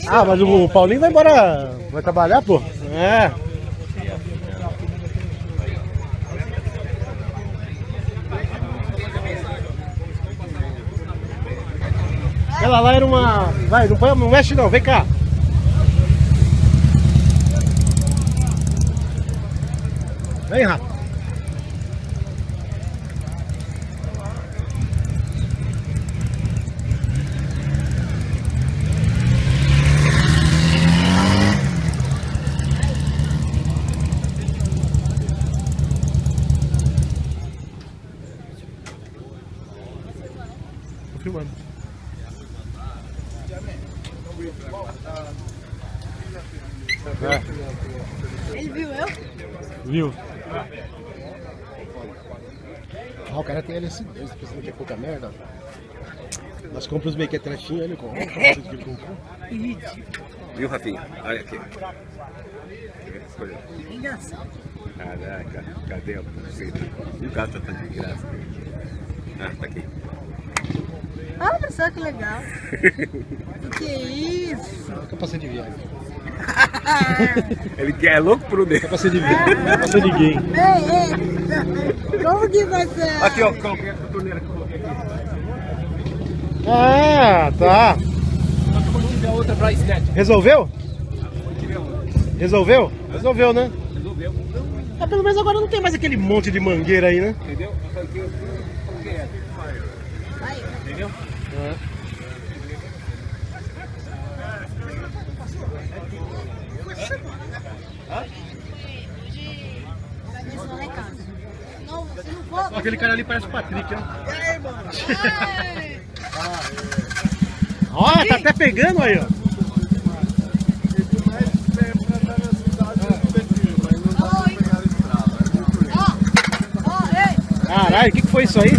Ah, mas o Paulinho vai embora, vai trabalhar, pô? É. Aquela lá era uma... Vai, não mexe não, vem cá. Vem, Rafa. Tô filmando. Ele viu eu? Viu? Ah, o cara tem LS2, pensando que é pouca merda. Nós compramos meio que é trechinho, ele compra. Viu, Rafinha? Olha aqui. Engraçado. Caraca, cadê o gato tá de graça? Ah, tá aqui. Olha só que legal. Que isso? Capacete de viagem. Ele é louco por um dele. Capacete de viagem. Capacete de ninguém. Ei, como que vai ser? Aqui, ó, coloquei a torneira que eu coloquei aqui. Ah, tá. Quando tiver outra pra estética. Resolveu? Resolveu? Resolveu, né? Resolveu. Ah, pelo menos agora não tem mais aquele monte de mangueira aí, né? Entendeu? Entendeu? É. Aquele cara ali parece o Patrick, né? Olha, tá até pegando aí, ó. Caralho, o que foi isso aí?